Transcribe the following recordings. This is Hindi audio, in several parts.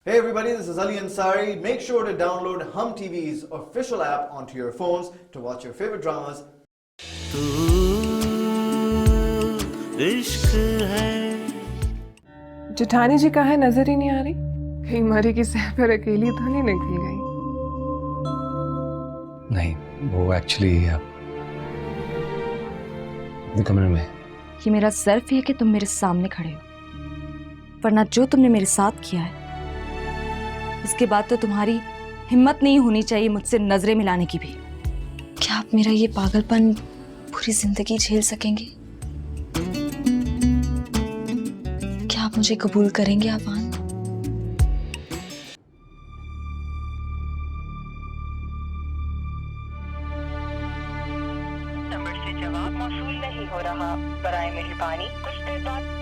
Hey everybody, this is Ali Ansari. Make sure to download Hum TV's official app onto your phones to watch your favorite dramas. तू इश्क है। जेठानी जी कहाँ है, नजर ही नहीं आ रही। कहीं मरी की सह पर अकेली तो नहीं निकल गई? नहीं, वो एक्चुअली कमरे में। ये मेरा सर्फ है कि तुम मेरे सामने खड़े हो, वरना जो तुमने मेरे साथ किया है इसके बाद तो तुम्हारी हिम्मत नहीं होनी चाहिए मुझसे नजरें मिलाने की भी। क्या आप मेरा ये पागलपन पूरी जिंदगी झेल सकेंगे? क्या आप मुझे कबूल करेंगे आवान? नंबर से जवाब मौसूल नहीं हो रहा, बराए मेहरबानी कुछ देर बाद।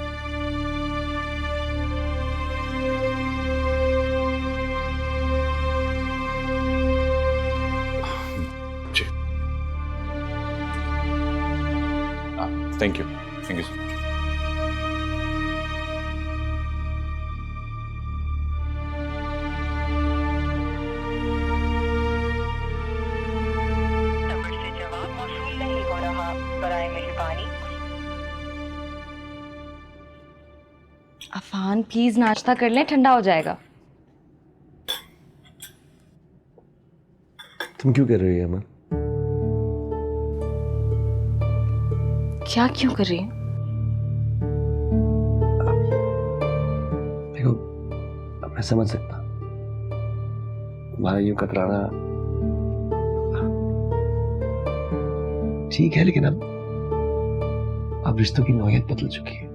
Thank you so much. Number से जवाब मौसूल नहीं हो रहा, बराए मेहरबानी। अफान प्लीज नाश्ता कर लें, ठंडा हो जाएगा। तुम क्यों कर रही है अमन? क्या क्यों कर रही हूँ? देखो, अब मैं समझ सकता तुम्हारा यूं कतराना ठीक है, लेकिन अब रिश्तों की नौयत बदल चुकी है।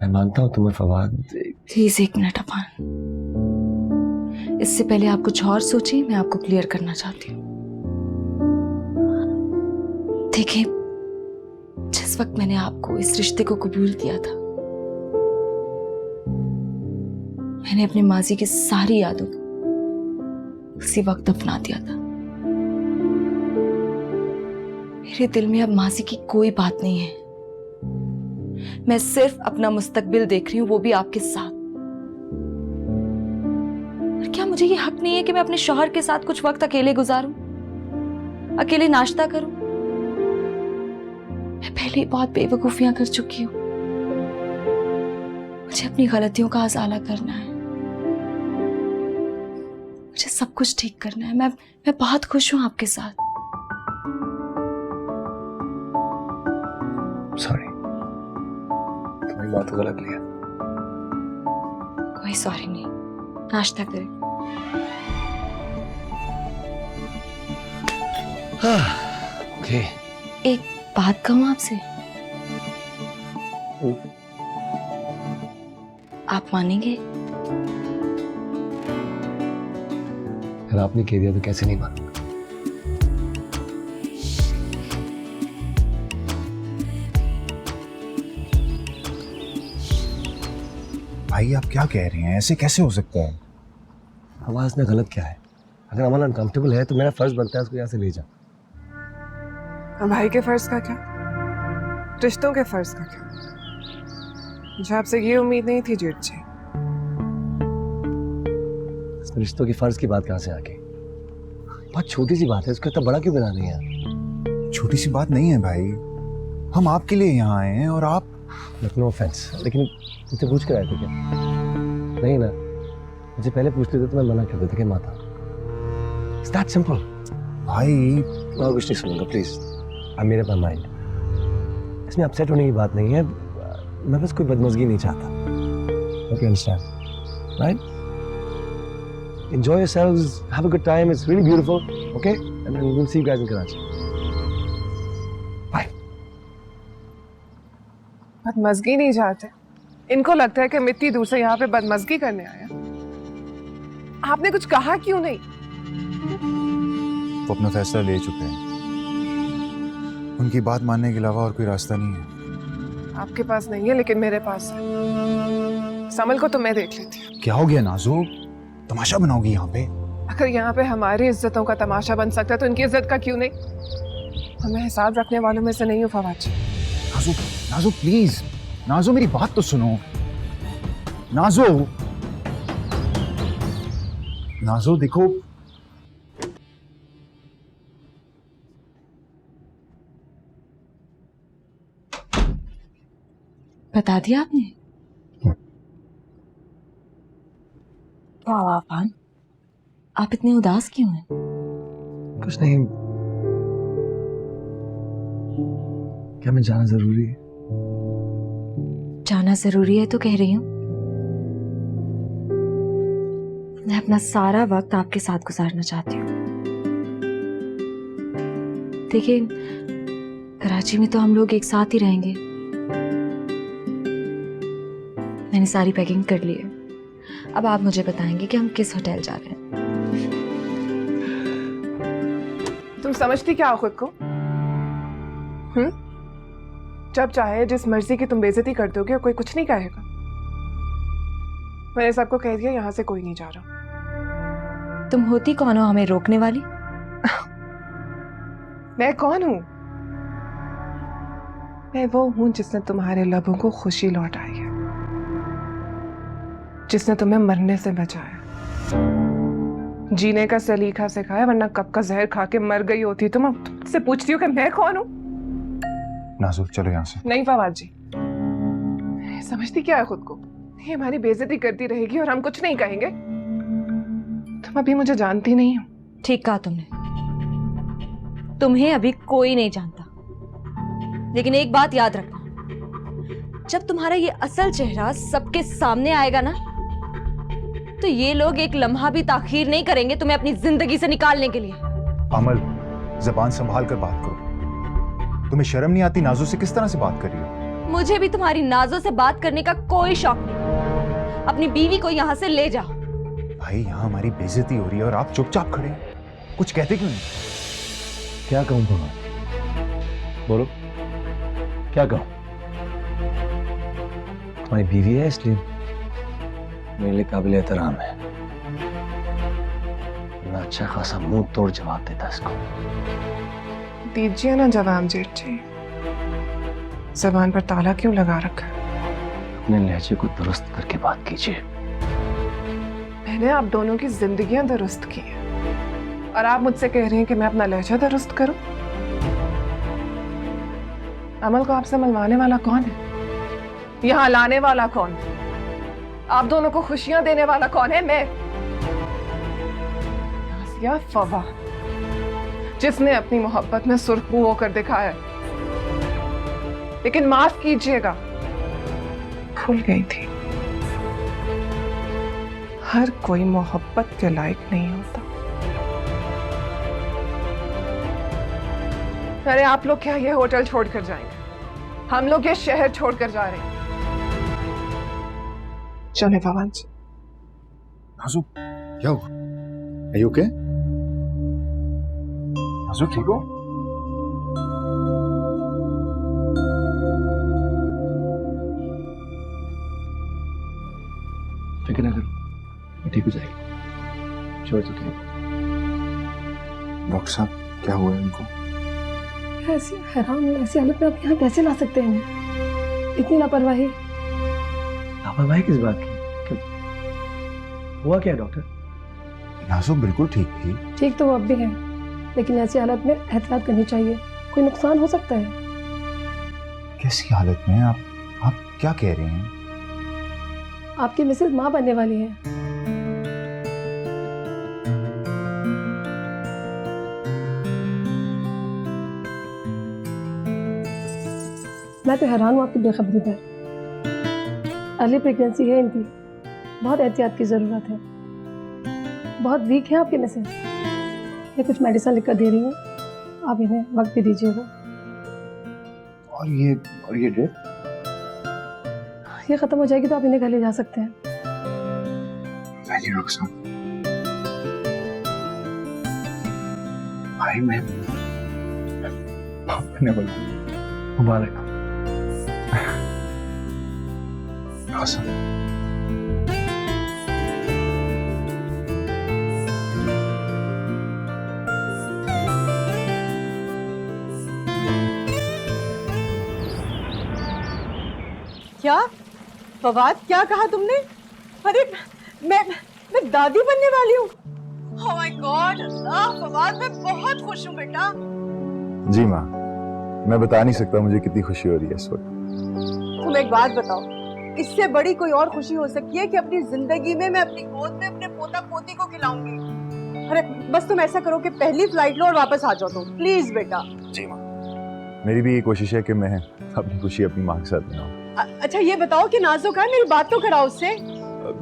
मैं मानता हूं तुम्हें फवाद। प्लीज एक मिनट अफान, इससे पहले आप कुछ और सोचिए, मैं आपको क्लियर करना चाहती हूँ। देखिए, जिस वक्त मैंने आपको इस रिश्ते को कबूल किया था, मैंने अपने माजी की सारी यादों को उसी वक्त दफना दिया था। मेरे दिल में अब माजी की कोई बात नहीं है। मैं सिर्फ अपना मुस्तकबिल देख रही हूं, वो भी आपके साथ। और क्या मुझे ये हक नहीं है कि मैं अपने शौहर के साथ कुछ वक्त अकेले गुजारूं, अकेले नाश्ता करूं? मैं पहले ही बहुत बेवकूफियां कर चुकी हूं। मुझे अपनी गलतियों का अज़ाला करना है, मुझे सब कुछ ठीक करना है। मैं बहुत खुश हूं आपके साथ। सॉरी, तुम्हारी बात को गलत लिया। कोई सॉरी नहीं, नाश्ता करें। ओके। एक बात कहूं आपसे, आप मानेंगे? अगर आपने कह दिया तो कैसे नहीं मानूंगा। भाई आप क्या कह रहे हैं? ऐसे कैसे हो सकता है? आवाज ने गलत क्या है? अगर अमन अनकंफर्टेबल है तो मेरा फर्ज बनता है उसको यहाँ से ले जा। अब भाई के फर्ज का क्या, रिश्तों के फर्ज का क्या? मुझे आपसे ये उम्मीद नहीं थी जेठ जी। रिश्तों की फर्ज की बात कहाँ से आ गई? बहुत छोटी सी बात है, उसको इतना बड़ा क्यों बना रही है? छोटी सी बात नहीं है भाई, हम आपके लिए यहाँ आए हैं और आप। नो ऑफेंस, लेकिन मुझे पूछ कर आए थे क्या? नहीं ना, मुझे पहले पूछ लेते तो मैं मना कर देता कि माता। It's that simple। भाई और कुछ नहीं सुनूंगा प्लीज। अब मेरे पास माइंड, इसमें अपसेट होने की बात नहीं है। मैं बस कोई बदमज़गी नहीं चाहता। Okay, understand, right? Enjoy yourselves, have a good time. It's really beautiful, okay? And then we'll see you guys in Karachi. Bye. बदमज़गी नहीं चाहते, इनको लगता है कि मैं इतनी दूर से यहाँ पे बदमज़गी करने आया। आपने कुछ कहा क्यों नहीं? वो अपना फैसला ले चुके हैं, उनकी बात मानने के अलावा और कोई रास्ता नहीं है। आपके पास नहीं है, लेकिन मेरे पास है। समल को तो मैं देख लेती हूँ। क्या हो गया नाजो? तमाशा बनाओगी यहाँ पे? अगर यहाँ पे हमारी इज्जतों का तमाशा बन सकता है तो इनकी इज्जत का क्यों नहीं? हमें हिसाब रखने वालों में से नहीं हूँ फवाद जी। नाजो, नाजो प्लीज, नाजो मेरी बात तो सुनो। नाजो नाजो देखो, बता दिया आपने? वाह आफान, आप इतने उदास क्यों हैं? कुछ नहीं। क्या मैं जाना जरूरी है? जाना जरूरी है तो कह रही हूँ। मैं अपना सारा वक्त आपके साथ गुजारना चाहती हूँ। देखिए, कराची में तो हम लोग एक साथ ही रहेंगे। मैंने सारी पैकिंग कर ली है। अब आप मुझे बताएंगे कि हम किस होटल जा रहे हैं। तुम समझती क्या हो खुद को? जब चाहे जिस मर्जी की तुम बेइज्जती कर दोगे और कोई कुछ नहीं कहेगा। मैंने सबको कह दिया यहां से कोई नहीं जा रहा। तुम होती कौन हो हमें रोकने वाली? मैं कौन हूं? मैं वो हूं जिसने तुम्हारे लबों को खुशी लौटाई है, जिसने तुम्हें मरने से बचाया, जीने का सलीका सिखाया, वरना कब का जहर खा के मर गई होती। तुमसे पूछती हूँ कि मैं कौन हूं? नाजो चलो यहाँ से। नहीं फवाद जी, समझती क्या है खुद को? ये हमारी बेइज्जती करती रहेगी और हम कुछ नहीं कहेंगे। तुम अभी मुझे जानती नहीं हो। ठीक कहा तुमने, तुम्हें अभी कोई नहीं जानता। लेकिन एक बात याद रखना, जब तुम्हारा ये असल चेहरा सबके सामने आएगा ना, तो ये लोग एक लम्हा भी ताखीर नहीं करेंगे तुम्हें अपनी जिंदगी से निकालने के लिए। अमल, जबान संभाल कर बात करो। तुम्हें शर्म नहीं आती? नाजो से किस तरह से बात कर रही हो? मुझे भी तुम्हारी नाजों से बात करने का कोई शौक नहीं। अपनी बीवी को यहाँ से ले जाओ। भाई, यहाँ हमारी बेइज्जती हो रही है और आप चुपचाप खड़े हैं। कुछ कहते क्यों नहीं? क्या कहूँ भगवान? बोलो, क्या कहूँ? तुम्हारी बीवी है इसलिए मेरे लिए काबिल एहतराम है। ना अच्छा खासा मुंह तोड़ जवाब देता इसको। दीजिए ना जवाब जेठ जी। जबान पर ताला क्यों लगा रखा है? अपने लहजे को दुरुस्त करके बात कीजिए। मैंने आप दोनों की जिंदगियां दुरुस्त की हैं और आप मुझसे कह रहे हैं कि मैं अपना लहजा दुरुस्त करूं? अमल को आपसे मिलवाने वाला कौन है? यहाँ लाने वाला कौन है? आप दोनों को खुशियां देने वाला कौन है? मैं, नाज़िया फवाद, जिसने अपनी मोहब्बत में सुर्खरू होकर दिखाया। लेकिन माफ कीजिएगा, भूल गई थी, हर कोई मोहब्बत के लायक नहीं होता। अरे आप लोग क्या ये होटल छोड़कर जाएंगे? हम लोग ये शहर छोड़कर जा रहे हैं। चले फवाद जी। नाजो, क्या हुआ? Are you okay? नाजो ठीक हो? फिक्र ना करो, ठीक हो जाएगी। छोड़ तो ठीक। डॉक्टर साहब, क्या हुआ है इनको? ऐसी हैरान, ऐसी हालत में आप यहाँ कैसे ला सकते हैं? इतनी लापरवाही। लापरवाही किस बात की? क्यों? हुआ क्या डॉक्टर? नाजो बिल्कुल ठीक थी। ठीक तो वो अब भी है, लेकिन ऐसी हालत में एहतियात करनी चाहिए, कोई नुकसान हो सकता है। कैसी हालत में? आप क्या कह रहे हैं? आपकी मिसेज माँ बनने वाली है। मैं तो हैरान हूँ आपकी बेखबरी पर। अर्ली प्रेगनेंसी है इनकी, बहुत एहतियात की ज़रूरत है। बहुत वीक है आपकी मिसेज। मैं कुछ मेडिसिन लिख कर दे रही हूँ, आप इन्हें वक्त भी दीजिएगा। और ये ड्रिप? ये ख़त्म हो जाएगी तो आप इन्हें घर ले जा सकते हैं। थैंक यू डॉक्टर साहब। भाई मैं अपने बोला मुबारक। क्या फवाद, क्या कहा तुमने? अरे मैं दादी बनने वाली हूँ? ओह माय गॉड अल्लाह, फवाद मैं बहुत खुश हूँ बेटा। जी माँ, मैं बता नहीं सकता मुझे कितनी खुशी हो रही है इस वक्त। तुम एक बात बताओ, इससे बड़ी कोई और खुशी हो सकती है कि अपनी जिंदगी में मैं अपनी गोद में अपने पोता पोती को खिलाऊंगी। अरे बस तुम ऐसा करो कि पहली फ्लाइट लो और वापस आ जाओ तुम, प्लीज बेटा। जी माँ, मेरी भी ये कोशिश है कि मैं अपनी खुशी अपनी माँ के साथ मनाऊं। अच्छा ये बताओ कि नाजो का है, मेरी बात तो कराओ उससे।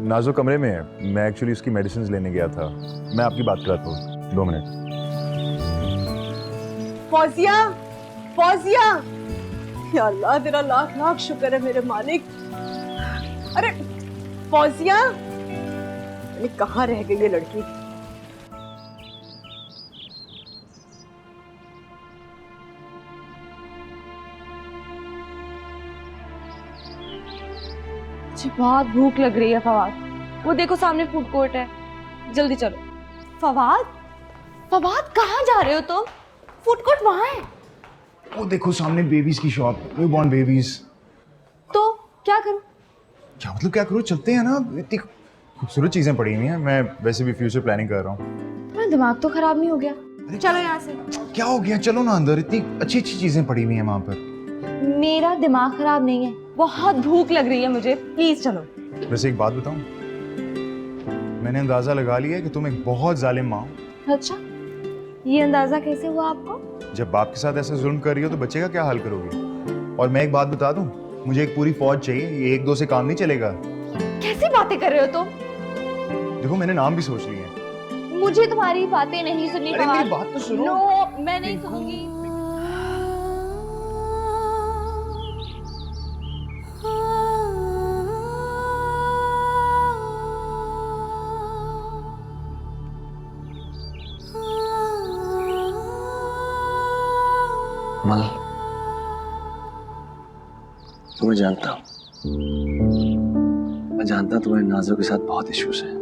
नाजो कमरे में है, मैं एक्चुअली उसकी मेडिसिन लेने गया था। मैं आपकी बात कराता हूँ, 2 मिनट। फौजिया, फौजिया, या अल्लाह तेरा लाख लाख शुक्र है मेरे मालिक। अरे फौजिया, अरे कहाँ रह गई ये लड़की? मुझे बहुत भूख लग रही है फवाद। वो देखो सामने फूड कोर्ट है, जल्दी चलो। फवाद, फवाद कहाँ जा रहे हो तुम? फूड कोर्ट वहाँ है। वो देखो सामने बेबीज की शॉप, न्यू बॉर्न बेबीज। तो क्या करूं? क्या मतलब क्या करो, चलते हैं ना, इतनी खूबसूरत चीजें पड़ी हुई हैं। मैं वैसे भी फ्यूचर प्लानिंग कर रहा हूँ। तुम्हारा दिमाग तो खराब नहीं हो गया? चलो यहाँ से। क्या हो गया, चलो ना अंदर, इतनी अच्छी अच्छी चीजें पड़ी हुई हैं वहाँ पर। मेरा दिमाग खराब नहीं है, बहुत भूख लग रही है मुझे, प्लीज चलो। वैसे एक बात बताऊं, मैंने अंदाजा लगा लिया है कि तुम एक बहुत जालिम माँ हो। अच्छा, ये अंदाजा कैसे हुआ आपको? जब बाप के साथ ऐसा जुल्म कर रही हो तो बच्चे का क्या हाल करोगे? और मैं एक बात बता दूं, मुझे एक पूरी फौज चाहिए, ये 1-2 से काम नहीं चलेगा। कैसी बातें कर रहे हो तुम? देखो मैंने नाम भी सोच लिए हैं। मुझे तुम्हारी बातें नहीं सुननी। अरे मेरी बात तो सुनो। नो, मैं नहीं सुनूंगी। कमल, तुम्हें जानता हूँ, मैं जानता हूँ तुम्हारे नाज़ो के साथ बहुत इश्यूज हैं।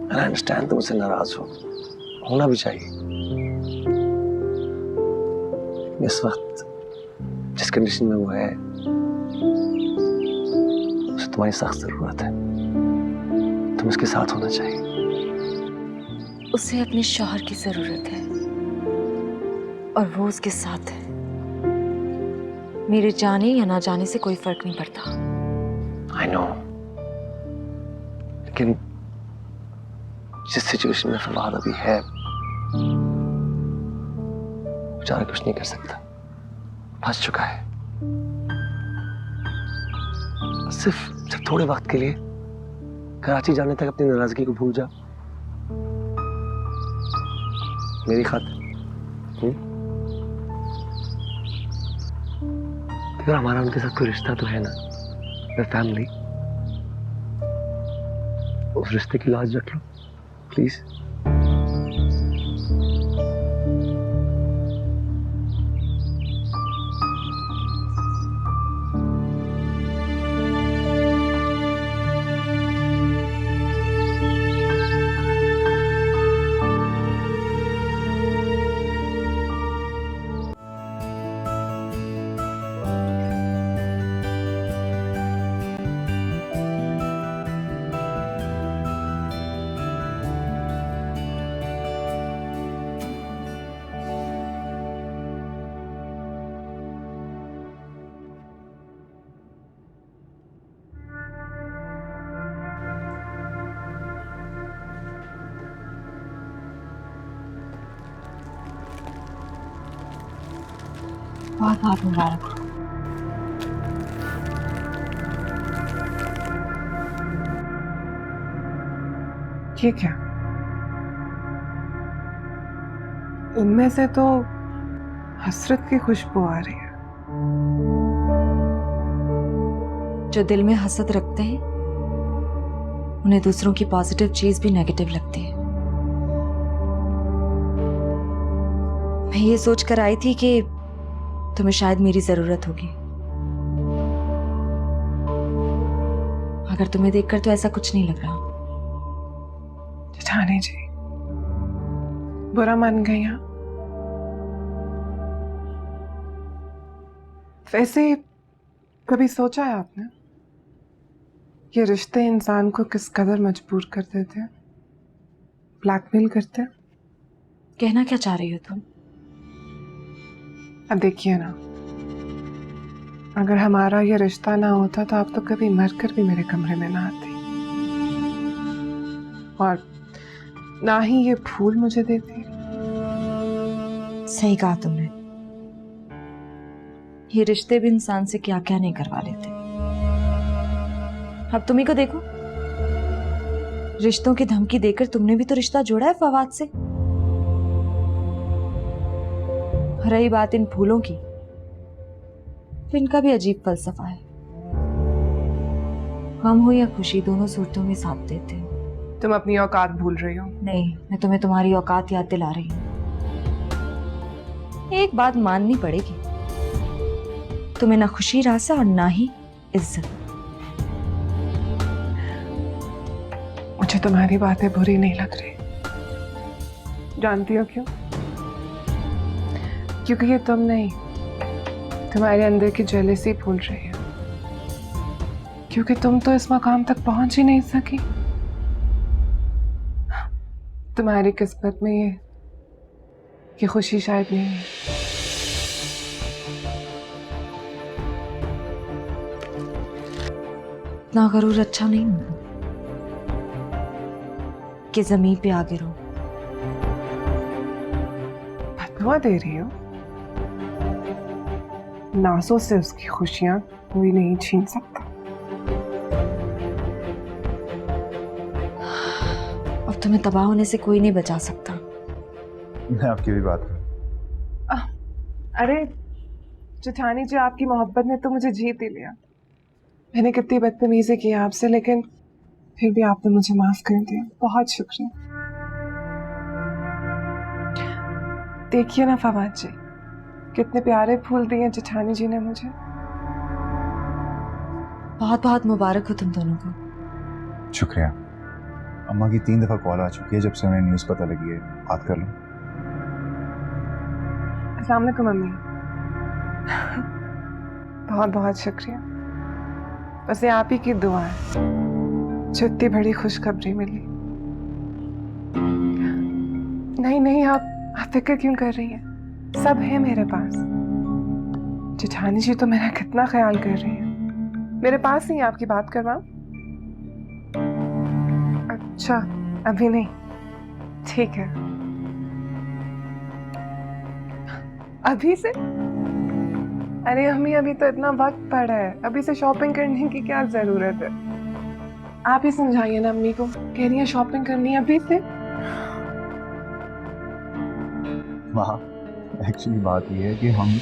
आई अंडरस्टैंड, तुम उससे नाराज हो, होना भी चाहिए। इस वक्त जिस कंडीशन में वो है, उसे तुम्हारी सख्त जरूरत है। तुम उसके साथ होना चाहिए। उसे अपने शौहर की जरूरत है और वो उसके साथ है। मेरे जाने या ना जाने से कोई फर्क नहीं पड़ता। आई नो, लेकिन जिस सिचुएशन में फवाद अभी है, बेचारा कुछ नहीं कर सकता, फंस चुका है। सिर्फ थोड़े वक्त के लिए कराची जाने तक अपनी नाराजगी को भूल जा, मेरी खातिर। अगर हमारा उनके साथ कोई रिश्ता तो है ना, फैमिली, उस रिश्ते की लाज रख लो प्लीज। बहुत बहुत मुबारक हो। ये क्या? इनमें से तो हसरत की खुशबू आ रही है। जो दिल में हसद रखते हैं उन्हें दूसरों की पॉजिटिव चीज भी नेगेटिव लगती है। मैं ये सोच कर आई थी कि तुम्हें शायद मेरी जरूरत होगी, मगर तुम्हें देखकर तो ऐसा कुछ नहीं लग रहा। जेठानी जी बुरा मान गई हैं? वैसे कभी सोचा है आपने ये रिश्ते इंसान को किस कदर मजबूर कर देते हैं? ब्लैकमेल करते हैं? कहना क्या चाह रही हो तुम? अब देखिए ना, अगर हमारा ये रिश्ता ना होता तो आप तो कभी मरकर भी मेरे कमरे में ना आती, और ना ही ये फूल मुझे देती। सही कहा तुमने। ये रिश्ते भी इंसान से क्या क्या नहीं करवा लेते। अब तुम्ही को देखो, रिश्तों की धमकी देकर तुमने भी तो रिश्ता जोड़ा है फवाद से। रही बात इन फूलों की, तो इनका भी अजीब फलसफा है। गम हो या खुशी, दोनों सूरतों में साथ देते हैं। तुम अपनी औकात भूल रही हो। नहीं, मैं तुम्हें तुम्हारी औकात याद दिला रही हूँ। एक बात माननी पड़ेगी, तुम्हें ना खुशी रासा और ना ही इज्जत। मुझे तुम्हारी बातें बुरी नहीं लग रही। जानती हो क्यों? क्योंकि ये तुम नहीं, तुम्हारे अंदर की जेलसी फूल रही है। क्योंकि तुम तो इस मकाम तक पहुंच ही नहीं सकी। तुम्हारी किस्मत में ये खुशी शायद नहीं है। इतना गरूर अच्छा नहीं होता कि जमीन पे आ गिरो। फतवा दे रही हो? नाजों से उसकी खुशियां कोई नहीं छीन सकता। अब तुम्हें तबाह होने से कोई नहीं बचा सकता। मैं आपकी भी बात करूं। अरे जेठानी जी, आपकी मोहब्बत ने तो मुझे जीत ही लिया। मैंने कितनी बदतमीजी की आपसे, लेकिन फिर भी आपने मुझे माफ कर दिया। बहुत शुक्रिया। देखिए ना फवाद जी, कितने प्यारे फूल दिए जेठानी जी ने मुझे। बहुत बहुत मुबारक हो तुम दोनों को। शुक्रिया। अम्मा की 3 दफा कॉल आ चुकी है जब से उन्हें न्यूज़ पता लगी है। बात कर लो। अस्सलाम वालेकुम मम्मी। बहुत बहुत शुक्रिया। बस ये आप ही की दुआ है जो इतनी बड़ी खुशखबरी मिली। नहीं नहीं, आप फिक्र क्यों कर रही हैं? सब है मेरे पास। जेठानी जी तो मेरा कितना ख्याल कर रही है। मेरे पास ही आपकी बात करवाऊं? अच्छा, अभी नहीं। ठीक है। अभी से? अरे अम्मी, अभी तो इतना वक्त पड़ा है। अभी से शॉपिंग करने की क्या जरूरत है? आप ही समझाइए ना अम्मी को। कह रही है शॉपिंग करनी है अभी से। माँ, एक्चुअली बात ये है कि हम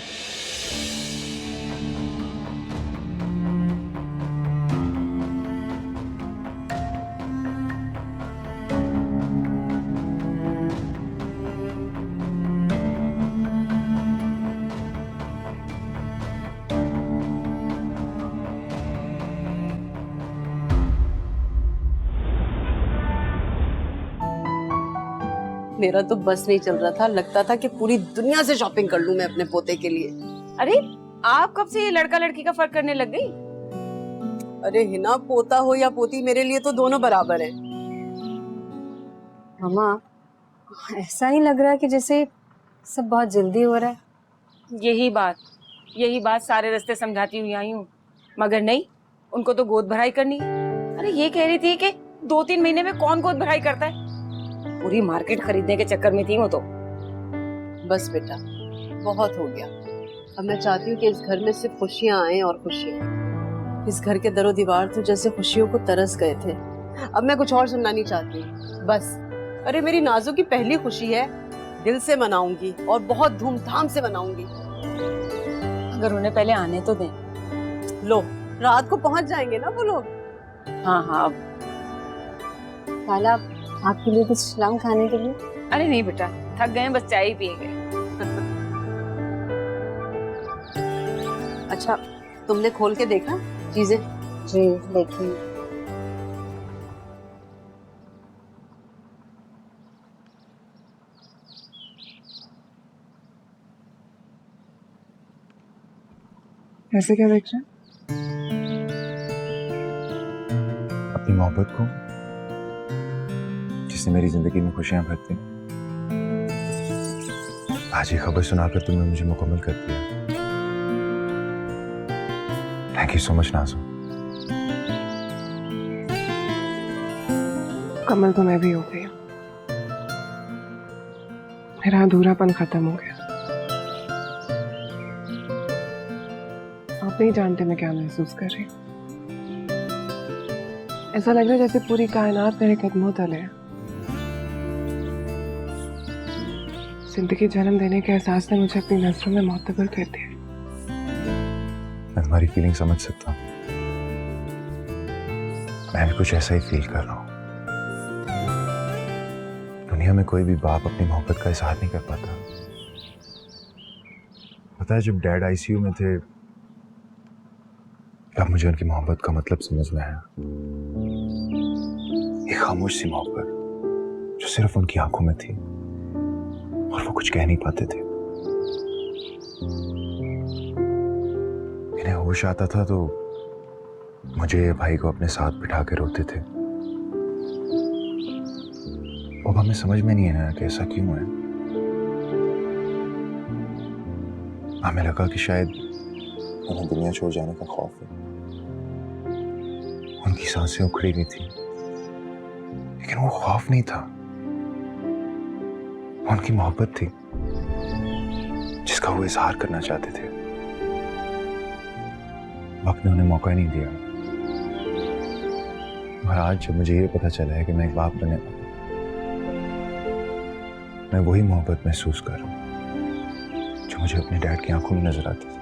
मेरा तो बस नहीं चल रहा था। लगता था कि पूरी दुनिया से शॉपिंग कर लूं मैं अपने पोते के लिए। अरे आप कब से ये लड़का लड़की का फर्क करने लग गई? अरे हिना, पोता हो या पोती, मेरे लिए तो दोनों बराबर हैं। मामा, ऐसा नहीं लग रहा कि जैसे सब बहुत जल्दी हो रहा है? यही बात सारे रास्ते समझाती हुई आई हूँ, मगर नहीं, उनको तो गोद भराई करनी है। अरे ये कह रही थी कि 2-3 महीने में कौन गोद भराई करता है। पूरी मार्केट खरीदने के चक्कर में थी वो तो। बस बेटा, बहुत हो गया। अब मैं चाहती हूँ कि इस घर में सिर्फ खुशियाँ आए और खुशियाँ। इस घर के दरो दीवार तो जैसे खुशियों को तरस गए थे। अब मैं कुछ और सुनना नहीं चाहती, बस। अरे मेरी नाजू की पहली खुशी है, दिल से मनाऊंगी और बहुत धूमधाम से मनाऊंगी। अगर उन्हें पहले आने तो दें। लो, रात को पहुंच जाएंगे ना वो लोग। हाँ। खाला, आपके लिए कुछ लाऊं खाने के लिए? अरे नहीं बेटा, थक गए, बस चाय ही पिएंगे। अच्छा, तुमने खोल के देखा चीजें? जी देखिए। ऐसे क्या देख रहे हैं? अपनी मोहब्बत को जिस जिसने मेरी जिंदगी में खुशियां भर दी। आज ये खबर सुनाकर तुमने मुझे मुकम्मल कर दिया। Thank you so much Nazo. Kamal तो मैं भी हो गई, मेरा अधूरापन खत्म हो गया। आप नहीं जानते मैं क्या महसूस कर रही हूँ। ऐसा लग रहा है जैसे पूरी कायनात मेरे कदमों तले है। जिंदगी जन्म देने के एहसास ने मुझे अपनी नजरों में मोतबर कर दिया। मैं तुम्हारी फीलिंग समझ सकता हूँ। मैं भी कुछ ऐसा ही फील कर रहा हूँ। दुनिया में कोई भी बाप अपनी मोहब्बत का इजहार नहीं कर पाता। पता है, जब डैड आईसीयू में थे अब मुझे उनकी मोहब्बत का मतलब समझ में आया। एक खामोश सी मोहब्बत जो सिर्फ उनकी आंखों में थी और वो कुछ कह नहीं पाते थे। इन्हें होश आता था तो मुझे ये भाई को अपने साथ बिठा के रोते थे। अब हमें समझ में नहीं आया कि ऐसा क्यों है। हमें लगा कि शायद उन्हें दुनिया छोड़ जाने का खौफ है। उनकी सांसें उखड़ी हुई थी, लेकिन वो खौफ नहीं था, वो उनकी मोहब्बत थी जिसका वो इजहार करना चाहते थे। वक्त ने उन्हें मौका ही नहीं दिया। और आज जब मुझे ये पता चला है कि मैं एक बाप बनने वाला, मैं वही मोहब्बत महसूस कर रहा हूँ जो मुझे अपने डैड की आंखों में नजर आती थी।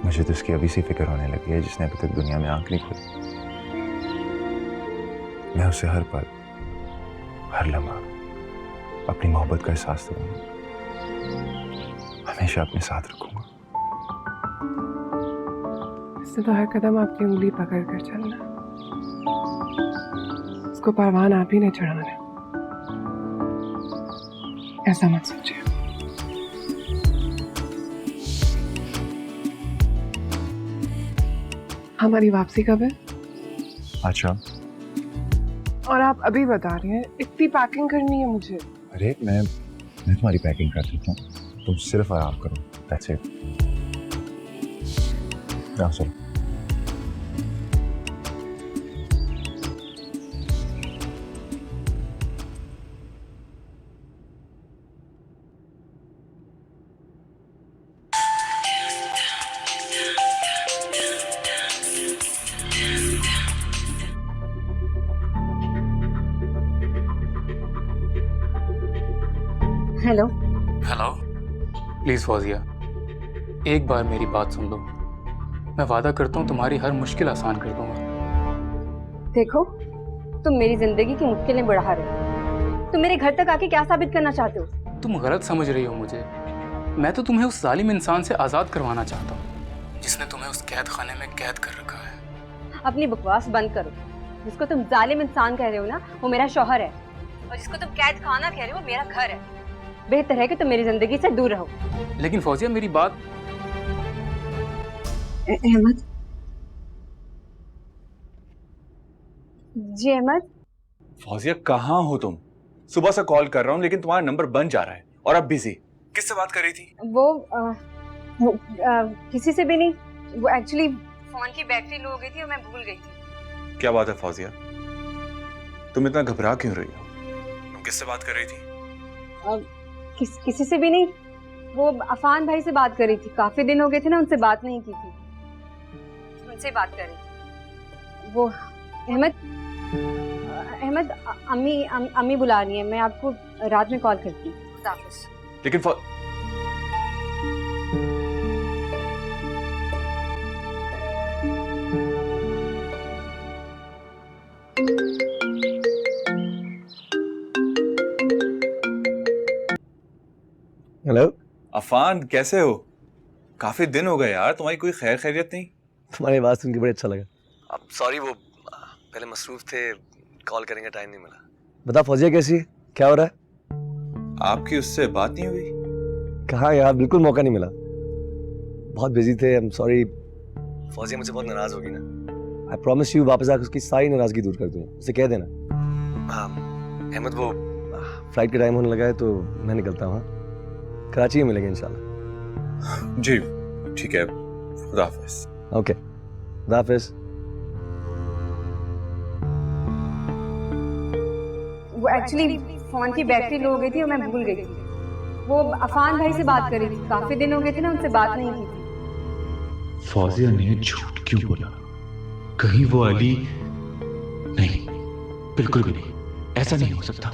मुझे तो इसकी अभी सी फिक्र होने लगी है जिसने अभी तक दुनिया में आंख नहीं खोली। मैं उसे हर पल, हर लम्हा अपनी मोहब्बत का एहसास दूंगा, हमेशा अपने साथ रखूंगा। इससे तो हर कदम आपकी उंगली पकड़ कर चलना, उसको परवान आप ही ने चढ़ाना है। ऐसा मत सोचिए। हमारी वापसी कब है? अच्छा, और आप अभी बता रहे हैं इतनी पैकिंग करनी है मुझे। अरे मैं तुम्हारी पैकिंग कर देता हूँ, तुम सिर्फ आराम करो। That's it. जाओ चलो। हेलो। हेलो, प्लीज फौजिया, एक बार मेरी बात सुन लो। मैं वादा करता हूँ तुम्हारी हर मुश्किल आसान कर दूंगा। देखो, तुम मेरी जिंदगी की मुश्किलें बढ़ा रहे हो। तुम मेरे घर तक आके क्या साबित करना चाहते हो? तुम गलत समझ रही हो मुझे। मैं तो तुम्हें उस जालिम इंसान से आजाद करवाना चाहता हूँ जिसने तुम्हें उस कैद खाने में कैद कर रखा है। अपनी बकवास बंद करो। जिसको तुम जालिम इंसान कह रहे हो ना, वो मेरा शौहर है, और जिसको तुम कैद खाना कह रहे हो, वो मेरा घर है। बेहतर है कि तुम मेरी जिंदगी से दूर रहो। लेकिन फौजिया, मेरी बात। अहमद जी, अहमद। फौजिया, कहाँ हो तुम? सुबह से कॉल कर रहा हूँ लेकिन तुम्हारा नंबर बंद जा रहा है और अब बिजी। किससे बात कर रही थी? वो किसी से भी नहीं। वो एक्चुअली फोन की बैटरी लो हो गई थी और मैं भूल गई थी। क्या बात है फौजिया, तुम इतना घबरा क्यों रही हो? तुम किससे बात कर रही थी? किसी से भी नहीं। वो अफान भाई से बात कर रही थी। काफी दिन हो गए थे ना, उनसे बात नहीं की थी, उनसे बात कर रही थी। वो अहमद, अम्मी बुला रही है। मैं आपको रात में कॉल करती हूँ। खुदा हाफिज़। लेकिन हेलो अफान, कैसे हो? काफी दिन हो गए यार, तुम्हारी कोई खैर खैरियत नहीं। तुम्हारी आवाज़ सुन के बड़ा अच्छा लगा। अब सॉरी, वो पहले मसरूफ थे, कॉल करने का टाइम नहीं मिला। बता फौजिया, कैसी है? क्या हो रहा है? आपकी उससे बात नहीं हुई? कहाँ यार, बिल्कुल मौका नहीं मिला, बहुत बिजी थे। I am sorry. फौजिया मुझसे बहुत नाराज होगी ना। आई प्रॉमिस यू वापस आकर उसकी सारी नाराजगी दूर कर दूंगा। उसे कह देना। हाँ अहमद, वो फ्लाइट का टाइम होने लगा है तो मैं निकलता हूँ। कराची में मिलेंगे इंशाल्लाह। जी ठीक है, खुदा हाफिज। ओके, खुदा हाफिज। वो एक्चुअली फोन की बैटरी लो हो गई थी और मैं भूल गई थी। वो अफान भाई से बात करी थी, काफी दिन हो गए थे ना उनसे बात नहीं की थी। फौजिया ने झूठ क्यों बोला? कहीं वो अली? नहीं, बिल्कुल भी नहीं, ऐसा नहीं हो सकता।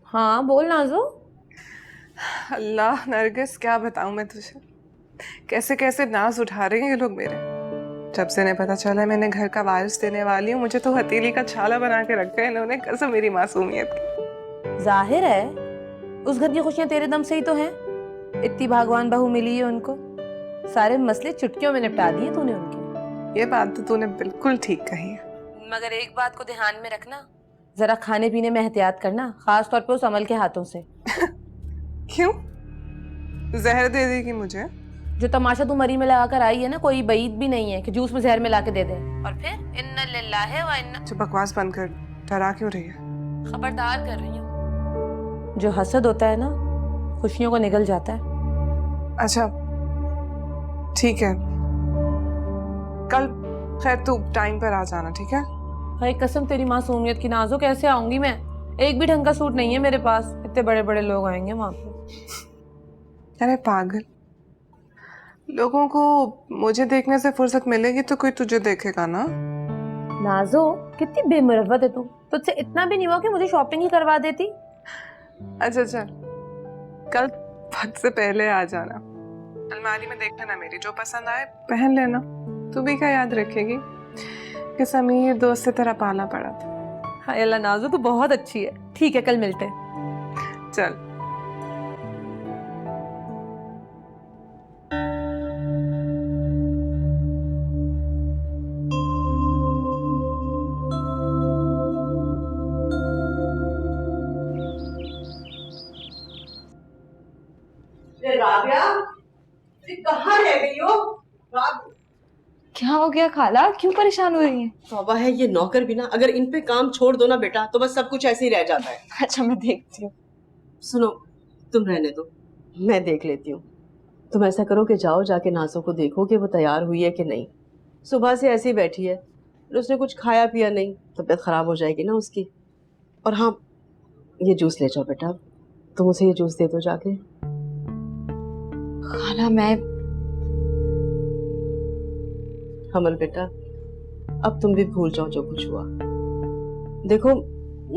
हाँ बोल नाजो। अल्लाह नरगिस, क्या बताऊं मैं तुझे, कैसे कैसे नाज उठा रहे हैं ये लोग मेरे। जब से इन्हें पता चला मैंने घर का वारिस देने वाली हूँ, मुझे तो हथेली का छाला बना के रखा है इन्होंने, कसम मेरी मासूमियत की। जाहिर है उस घर की खुशियां तेरे दम से ही तो हैं। इतनी भगवान बहू मिली है उनको, सारे मसले चुटकियों में निपटा दिए तूने उनके। ये बात तो तूने बिल्कुल ठीक कही है, मगर एक बात को ध्यान में रखना, जरा खाने पीने में एहतियात करना, खास तौर पे उस अमल के हाथों से। क्यों? जहर दे देगी मुझे? जो तमाशा तू मरी में लगा कर आई है ना, कोई बईद भी नहीं है कि जूस में जहर मिला के दे दे और फिर इन्ना लिल्लाहि व इन्ना। जो बकवास बंद कर, डरा क्यों रही है? खबरदार कर रही हूँ। जो हसद होता है ना, खुशियों को निगल जाता है। अच्छा ठीक है, कल खैर तू टाइम पर आ जाना, ठीक है? हाय कसम तेरी मासूमियत की नाजो, कैसे आऊंगी मैं? एक भी ढंग का सूट नहीं है मेरे पास, इतने बड़े बड़े लोग आएंगे वहां पे। अरे पागल, लोगों को मुझे देखने से फुर्सत मिलेगी तो कोई तुझे देखेगा ना। नाजो कितनी बेमुरव्वत है तू, तुझसे इतना भी नहीं हुआ कि मुझे शॉपिंग ही करवा देती। अच्छा चल, कल वक्त से पहले आ जाना, अलमारी में देख लेना, मेरी जो पसंद आए पहन लेना। तू भी क्या याद रखेगी कि समीर दोस्त से तेरा पाला पड़ा था। हाय अल्लाह नाजो, तू बहुत अच्छी है। ठीक है कल मिलते हैं। चल। राबिया, कहाँ रह गई हो? क्या हो गया खाला, क्यों परेशान हो रही हैं? तौबा है, ये नौकर भी ना, अगर इन पे काम छोड़ दो ना बेटा तो बस सब कुछ ऐसे ही रह जाता है। अच्छा मैं देखती हूँ। सुनो, तुम रहने दो, मैं देख लेती हूँ। तुम ऐसा करो कि जाओ जाके नाज़ो को देखो कि वो तैयार हुई है कि नहीं। सुबह से ऐसी बैठी है, उसने कुछ खाया पिया नहीं, तबीयत खराब हो जाएगी ना उसकी। और हाँ, ये जूस ले जाओ बेटा, तुम उसे ये जूस दे दो जाके। खाला मैं हमल बेटा, अब तुम भी भूल जाओ जो कुछ हुआ। देखो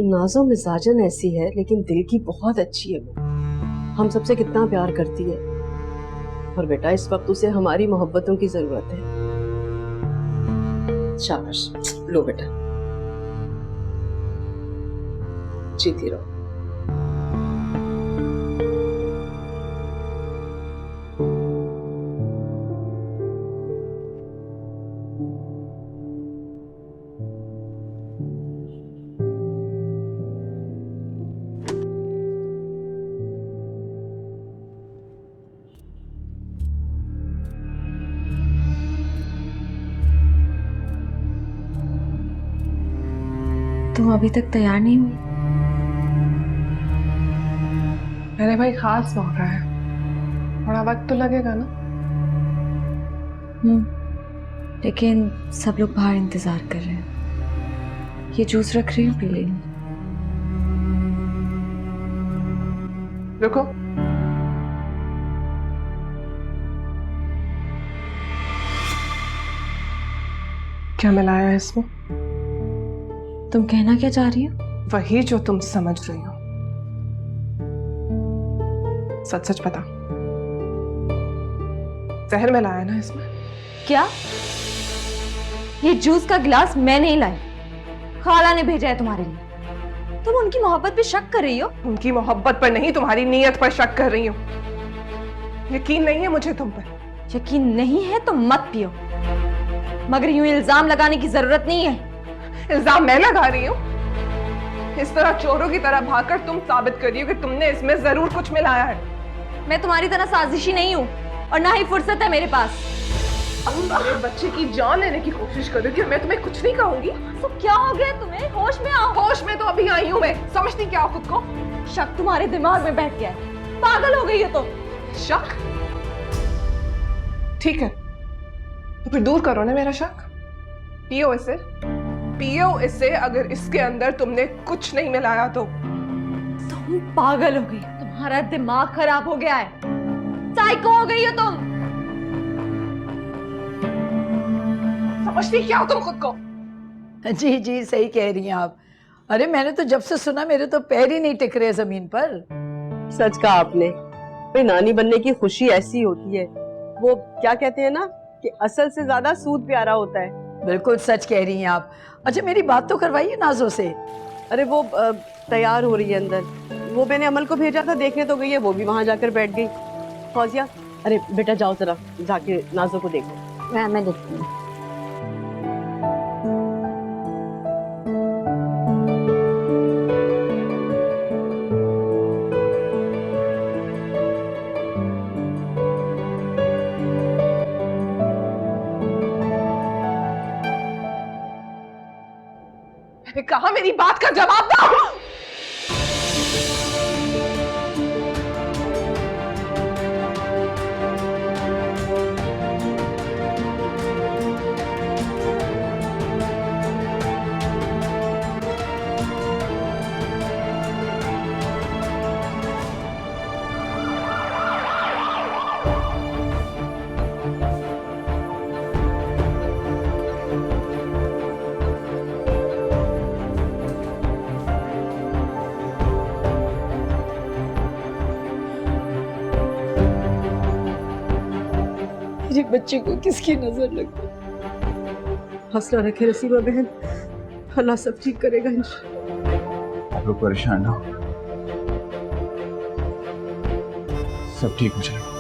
नाज़ो मिजाजन ऐसी है लेकिन दिल की बहुत अच्छी है वो, हम सबसे कितना प्यार करती है। और बेटा इस वक्त उसे हमारी मोहब्बतों की जरूरत है। शाबाश, लो बेटा, जीती रहो। तुम अभी तक तैयार नहीं हुई? अरे भाई खास मौका है, थोड़ा वक्त तो लगेगा ना। लेकिन सब लोग बाहर इंतजार कर रहे हैं। ये जूस रख रही हूँ, पी लेंगे। रुको, क्या मिलाया है इसमें? तुम कहना क्या चाह रही हो? वही जो तुम समझ रही हो। सच सच बता, जहर मिलाया ना इसमें? क्या? ये जूस का गिलास मैं नहीं लाई, खाला ने भेजा है तुम्हारे लिए। तुम उनकी मोहब्बत पे शक कर रही हो? उनकी मोहब्बत पर नहीं, तुम्हारी नीयत पर शक कर रही हूँ। यकीन नहीं है मुझे तुम पर। यकीन नहीं है तो मत पियो, मगर यूं इल्जाम लगाने की जरूरत नहीं है। इल्जाम मैं लगा रही हूँ? इस तरह चोरों की तरह भागकर तुम साबित कर रही हो कि तुमने इसमें जरूर कुछ मिलाया है। मैं तुम्हारी तरह साजिशी नहीं हूँ और ना ही फुर्सत है मेरे पास। तुम मेरे बच्चे की जान लेने की कोशिश कर रही थी और मैं तुम्हें कुछ नहीं कहूंगी। तो क्या हो गया तुम्हें? होश में आओ। होश में तो अभी आई हूँ मैं। समझती क्या हो खुद को? शक तुम्हारे दिमाग में बैठ गया है, पागल हो गई हो तुम। शक? ठीक है, तो फिर दूर करो ना मेरा शक। पियो इसे, पियो इसे। अगर इसके अंदर तुमने कुछ नहीं मिलाया तो। तुम पागल हो गई, तुम्हारा दिमाग खराब हो गया है, साइको हो गई हो तुम। समझती क्या हो तुम खुद को? जी जी सही कह रही हैं आप। अरे मैंने तो जब से सुना मेरे तो पैर ही नहीं टिक रहे जमीन पर। सच कहा आपने, भाई नानी बनने की खुशी ऐसी होती है। वो क्या कहते हैं ना कि असल से ज्यादा सूद प्यारा होता है। बिल्कुल सच कह रही हैं आप। अच्छा मेरी बात तो करवाइए नाजो से। अरे वो तैयार हो रही है अंदर। वो मैंने अमल को भेजा था, देखने तो गई है, वो भी वहां जाकर बैठ गई। फौजिया, अरे बेटा जाओ जरा जाके नाजो को देखो। मैं देखती हूँ। मैंने कहा मेरी बात का जवाब दो। मेरे बच्चे को किसकी नजर लग गई? हौसला रखे रसीमा बहन, अल्लाह सब ठीक करेगा इंशाअल्लाह। आप लोग परेशान ना हो, सब ठीक हो जाएगा।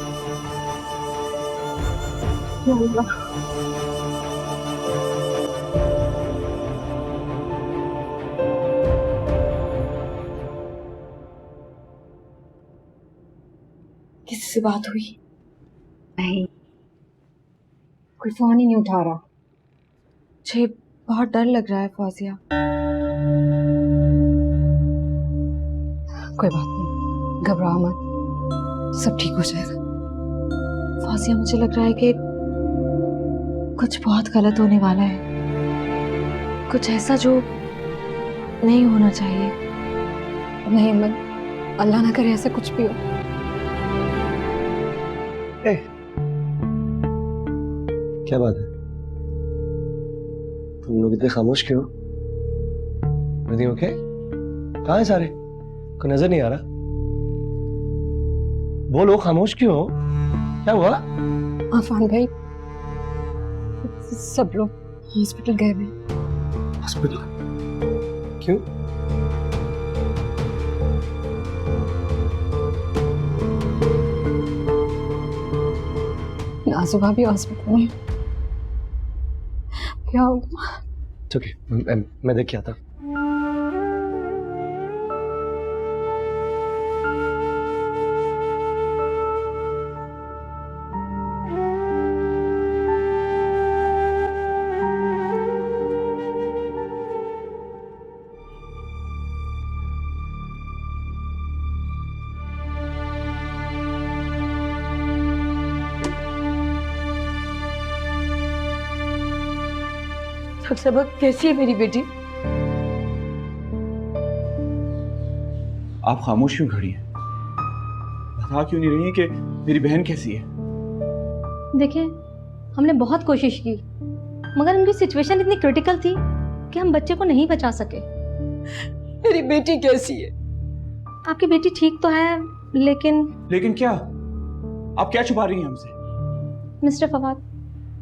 किसी से बात हुई? नहीं, कोई फोन ही नहीं उठा रहा। मुझे बहुत डर लग रहा है फौजिया। कोई बात नहीं, घबराओ मत, सब ठीक हो जाएगा। फौजिया मुझे लग रहा है कि कुछ बहुत गलत होने वाला है, कुछ ऐसा जो नहीं होना चाहिए। नहीं अमन, अल्लाह ना करे ऐसा कुछ भी हो। क्या बात है? तुम लोग इतने खामोश क्यों? Everything okay? कहाँ हैं सारे? कोई नजर नहीं आ रहा? बोलो, खामोश क्यों हो? क्या हुआ? आफान भाई, सब लोग हॉस्पिटल गए हुए। हॉस्पिटल? क्यों? नाज़ो भाभी हॉस्पिटल में। क्या होगा? ओके, मैं देख के आता। सबक कैसी है मेरी बेटी? आप खामोश क्यों खड़ी हैं? बता क्यों नहीं रही हैं कि मेरी बहन कैसी है? देखिए, हमने बहुत कोशिश की, मगर उनकी सिचुएशन इतनी क्रिटिकल थी कि हम बच्चे को नहीं बचा सके। मेरी बेटी कैसी है? आपकी बेटी ठीक तो है, लेकिन क्या? आप क्या छुपा रही हैं हमसे? मिस्टर फवाद,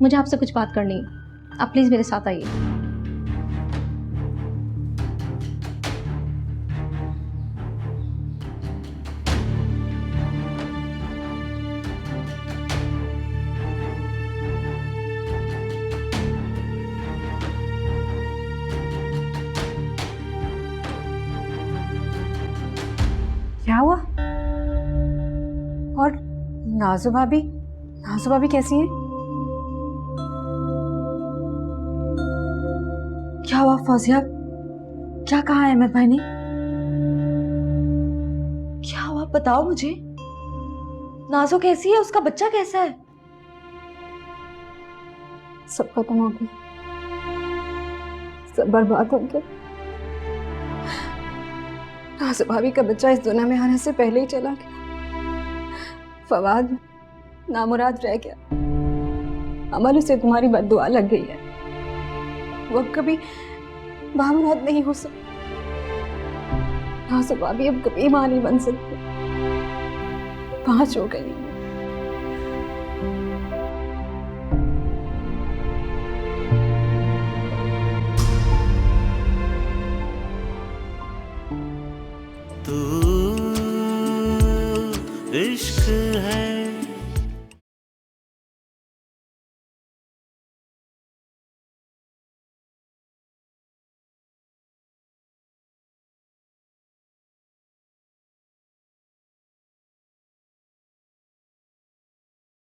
मुझे आपसे कुछ बात करनी है। आप प्लीज मेरे साथ आइए। क्या हुआ? और नाजो भाभी कैसी हैं? क्या हुआ फौजिया? क्या कहा अहमद भाई ने? क्या हुआ बताओ मुझे। नाजो कैसी है? उसका बच्चा कैसा है? सब खत्म हो गया, सब बर्बाद हो गया। नाजो भाभी का बच्चा इस दुनिया में आने से पहले ही चला गया। फवाद नामुराद रह गया। अमल उसे तुम्हारी बद्दुआ लग गई है। वो अब कभी बामुराद नहीं हो सकता। नाजो भाभी अब कभी मां नहीं बन सकती। 5 हो गई।